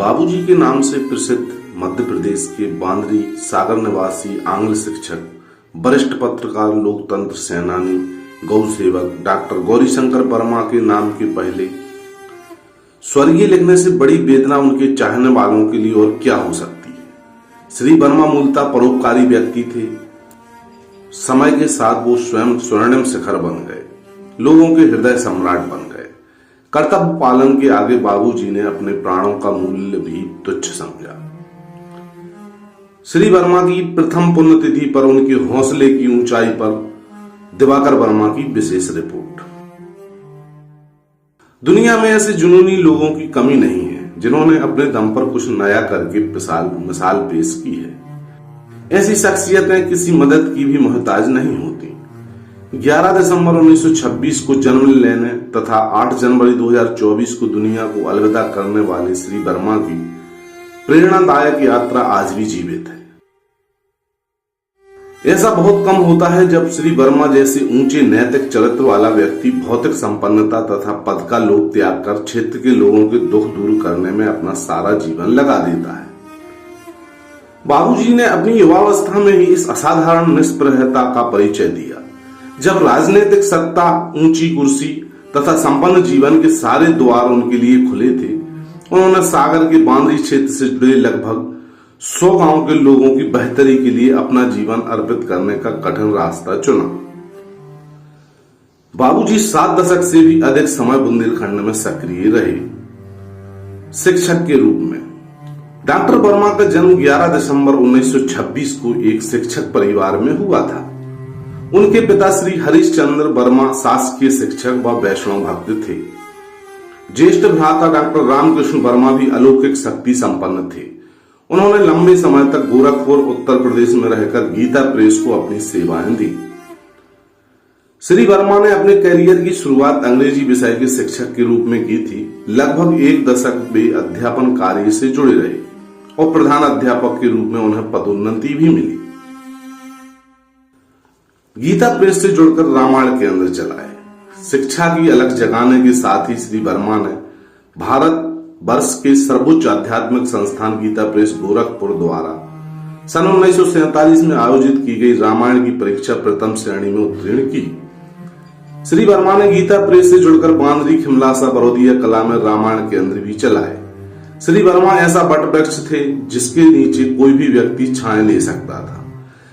बाबूजी के नाम से प्रसिद्ध मध्य प्रदेश के बांद्री सागर निवासी आंग्ल शिक्षक, वरिष्ठ पत्रकार, लोकतंत्र सेनानी, गौ सेवक डॉक्टर गौरीशंकर वर्मा के नाम के पहले स्वर्गीय लिखने से बड़ी वेदना उनके चाहने वालों के लिए और क्या हो सकती है। श्री वर्मा मूलतः परोपकारी व्यक्ति थे। समय के साथ वो स्वयं स्वर्णिम शिखर बन गए, लोगों के हृदय सम्राट बन गए। कर्तव्य पालन के आगे बाबूजी ने अपने प्राणों का मूल्य भी तुच्छ समझा। श्री वर्मा की प्रथम पुण्यतिथि पर उनके हौसले की ऊंचाई पर दिवाकर वर्मा की विशेष रिपोर्ट। दुनिया में ऐसे जुनूनी लोगों की कमी नहीं है जिन्होंने अपने दम पर कुछ नया करके मिसाल पेश की है। ऐसी शख्सियतें किसी मदद की भी मोहताज नहीं होती। 11 दिसंबर 1926 को जन्म लेने तथा 8 जनवरी 2024 को दुनिया को अलविदा करने वाले श्री वर्मा की प्रेरणादायक यात्रा आज भी जीवित है। ऐसा बहुत कम होता है जब श्री वर्मा जैसे ऊंचे नैतिक चरित्र वाला व्यक्ति भौतिक संपन्नता तथा पद का लोभ त्याग कर क्षेत्र के लोगों के दुख दूर करने में अपना सारा जीवन लगा देता है। बाबूजी ने अपनी युवावस्था में ही इस असाधारण निष्प्रहता का परिचय दिया। जब राजनीतिक सत्ता, ऊंची कुर्सी तथा संपन्न जीवन के सारे द्वार उनके लिए खुले थे, उन्होंने सागर के बांद्री क्षेत्र से जुड़े लगभग 100 गांव के लोगों की बेहतरी के लिए अपना जीवन अर्पित करने का कठिन रास्ता चुना। बाबूजी 7 दशक से भी अधिक समय बुंदेलखंड में सक्रिय रहे, शिक्षक के रूप में। डॉक्टर वर्मा का जन्म 11 दिसंबर 1926 को एक शिक्षक परिवार में हुआ था। उनके पिता श्री हरिश्चंद्र वर्मा शासकीय शिक्षक व वैष्णव भक्त थे। ज्येष्ठ भ्राता डॉक्टर रामकृष्ण वर्मा भी अलौकिक शक्ति संपन्न थे। उन्होंने लंबे समय तक गोरखपुर, उत्तर प्रदेश में रहकर गीता प्रेस को अपनी सेवाएं दी। श्री वर्मा ने अपने करियर की शुरुआत अंग्रेजी विषय के शिक्षक के रूप में की थी। लगभग 1 दशक वे अध्यापन कार्य से जुड़े रहे और प्रधान अध्यापक के रूप में उन्हें पदोन्नति भी मिली। गीता प्रेस से जुड़कर रामायण केंद्र चलाए। शिक्षा की अलख जगाने के साथ ही श्री वर्मा ने भारत वर्ष के सर्वोच्च आध्यात्मिक संस्थान गीता प्रेस गोरखपुर द्वारा सन 1947 में आयोजित की गई रामायण की परीक्षा प्रथम श्रेणी में उत्तीर्ण की। श्री वर्मा ने गीता प्रेस से जुड़कर बांद्री, खिमलासा, बरोदिया कला में रामायण केंद्र भी चलाए। श्री वर्मा ऐसा वटवृक्ष थे जिसके नीचे कोई भी व्यक्ति छाया ले सकता था।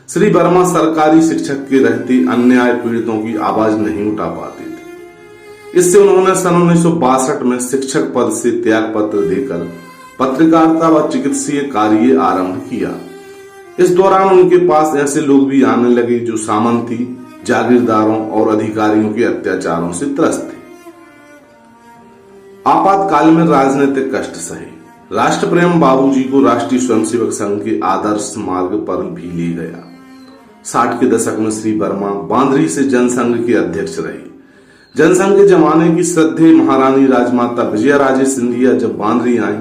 श्री वर्मा सरकारी शिक्षक के रहते अन्याय पीड़ितों की आवाज नहीं उठा पाते थे। इससे उन्होंने सन 1962 में शिक्षक पद से त्याग पत्र देकर पत्रकारिता व चिकित्सीय कार्य आरंभ किया। इस दौरान उनके पास ऐसे लोग भी आने लगे जो सामंती, जागीरदारों और अधिकारियों के अत्याचारों से त्रस्त थे। आपातकाल में राजनीतिक कष्ट सहे। राष्ट्रप्रेम बाबूजी को राष्ट्रीय स्वयंसेवक संघ के आदर्श मार्ग पर भी ले गया। 60 के दशक में श्री वर्मा बांद्री से जनसंघ के अध्यक्ष रहे। जनसंघ के जमाने की श्रद्धेय महारानी राजमाता विजयाराजे सिंधिया जब बांद्री आई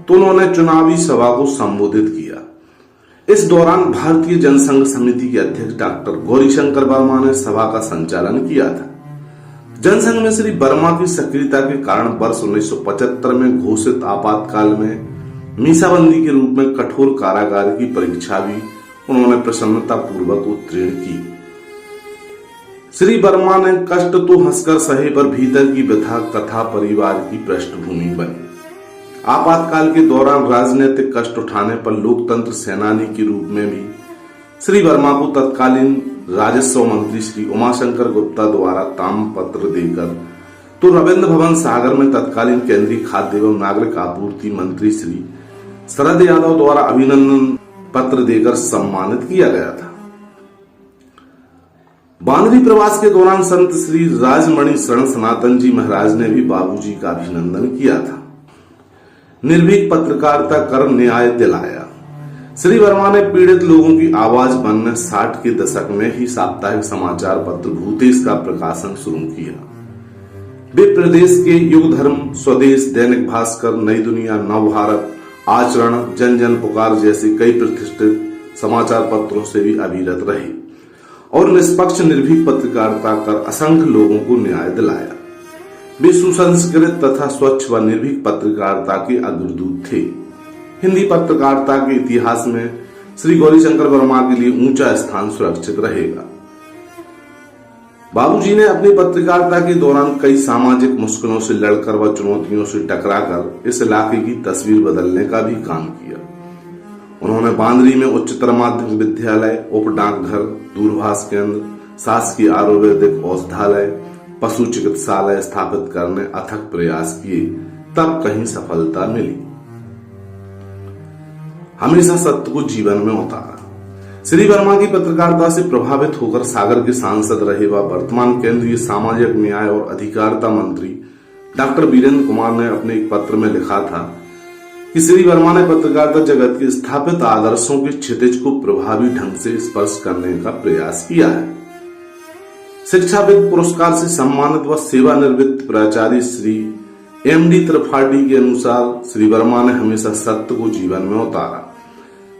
तो उन्होंने चुनावी सभा को संबोधित किया। इस दौरान भारतीय जनसंघ समिति के अध्यक्ष डॉक्टर गौरीशंकर वर्मा ने सभा का संचालन किया था। जनसंघ में श्री वर्मा की सक्रियता के कारण वर्ष 1975 में घोषित आपातकाल में मीसाबंदी के रूप में कठोर कारागार की परीक्षा भी उन्होंने प्रसन्नता पूर्वक उत्तीर्ण की। श्री वर्मा ने कष्ट तो हंसकर सहे पर भीतर की व्यथा कथा परिवार की पृष्ठभूमि बनी। आपातकाल के दौरान राजनीतिक कष्ट उठाने पर लोकतंत्र सेनानी के रूप में भी श्री वर्मा को तत्कालीन राजस्व मंत्री श्री उमाशंकर गुप्ता द्वारा ताम पत्र देकर तो रविंद्र भवन सागर में तत्कालीन केंद्रीय खाद्य एवं नागरिक आपूर्ति मंत्री श्री शरद यादव द्वारा अभिनंदन पत्र देकर सम्मानित किया गया था। बांद्री प्रवास के दौरान संत श्री राजमणि शरण सनातन जी महाराज ने भी बाबूजी का अभिनंदन किया था। निर्भीक पत्रकारिता कर न्याय दिलाया। श्री वर्मा ने पीड़ित लोगों की आवाज बनने 60 के दशक में ही साप्ताहिक समाचार पत्र भूतेश का प्रकाशन शुरू किया। वे प्रदेश के युग धर्म, स्वदेश, दैनिक भास्कर, नई दुनिया, नवभारत, आचरण, जन जन पुकार जैसे कई प्रतिष्ठित समाचार पत्रों से भी अभिरत रहे और निष्पक्ष निर्भीक पत्रकारिता कर असंख्य लोगों को न्याय दिलाया। वे सुसंस्कृत तथा स्वच्छ व निर्भीक पत्रकारिता के अग्रदूत थे। हिंदी पत्रकारिता के इतिहास में श्री गौरीशंकर वर्मा के लिए ऊंचा स्थान सुरक्षित रहेगा। बाबूजी ने अपनी पत्रकारिता के दौरान कई सामाजिक मुश्किलों से लड़कर व चुनौतियों से टकराकर इस इलाके की तस्वीर बदलने का भी काम किया। उन्होंने बांद्री में उच्चतर माध्यमिक विद्यालय, उप डाकघर, दूरभाष केंद्र, शासकीय आयुर्वेदिक औषधालय, पशु चिकित्सालय स्थापित करने अथक प्रयास किए, तब कहीं सफलता मिली। हमेशा सत्य को जीवन में उतारा। श्री वर्मा की पत्रकारिता से प्रभावित होकर सागर के सांसद रहे व वर्तमान केंद्रीय सामाजिक न्याय और अधिकारिता मंत्री डॉक्टर वीरेंद्र कुमार ने अपने एक पत्र में लिखा था कि श्री वर्मा ने पत्रकारिता जगत के स्थापित आदर्शों के क्षितिज को प्रभावी ढंग से स्पर्श करने का प्रयास किया है। शिक्षाविद पुरस्कार से सम्मानित व सेवानिवृत्त प्राचार्य श्री एमडी त्रिपाठी के अनुसार श्री वर्मा ने हमेशा सत्य को जीवन में उतारा।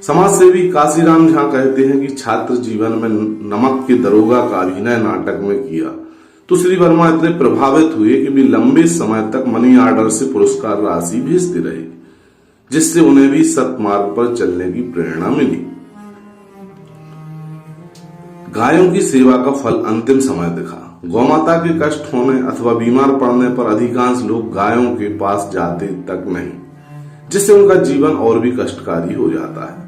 समाजसेवी काशीराम झा कहते हैं कि छात्र जीवन में नमक के दरोगा का अभिनय नाटक में किया तो श्री वर्मा इतने प्रभावित हुए कि वे लंबे समय तक मनी ऑर्डर से पुरस्कार राशि भेजते रहे, जिससे उन्हें भी सत्मार्ग पर चलने की प्रेरणा मिली। गायों की सेवा का फल अंतिम समय दिखा। गौमाता के कष्ट होने अथवा बीमार पड़ने पर अधिकांश लोग गायों के पास जाते तक नहीं, जिससे उनका जीवन और भी कष्टकारी हो जाता है।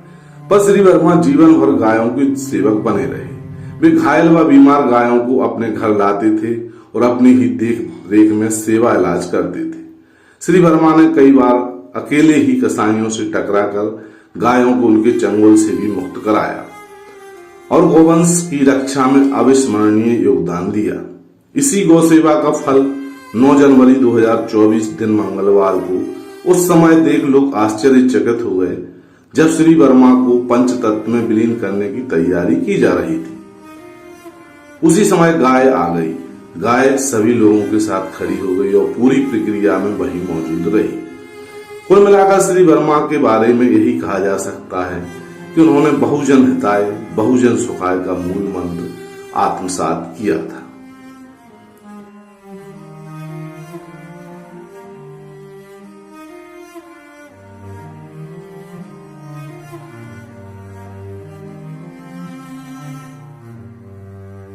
पर श्री वर्मा जीवन भर गायों के सेवक बने रहे। वे घायल व बीमार गायों को अपने घर लाते थे और अपनी ही देख रेख में सेवा इलाज करते थे। श्री वर्मा ने कई बार अकेले ही कसाईयों से टकराकर गायों को उनके चंगुल से भी मुक्त कराया और गौवंश की रक्षा में अविस्मरणीय योगदान दिया। इसी गौ सेवा का फल 9 जनवरी 2024 दिन मंगलवार को उस समय देख लोग आश्चर्यचकित हो गए जब श्री वर्मा को पंचतत्व में विलीन करने की तैयारी की जा रही थी। उसी समय गाय आ गई। गाय सभी लोगों के साथ खड़ी हो गई और पूरी प्रक्रिया में वही मौजूद रही। कुल मिलाकर श्री वर्मा के बारे में यही कहा जा सकता है कि उन्होंने बहुजन हिताय बहुजन सुखाय का मूल मंत्र आत्मसात किया था।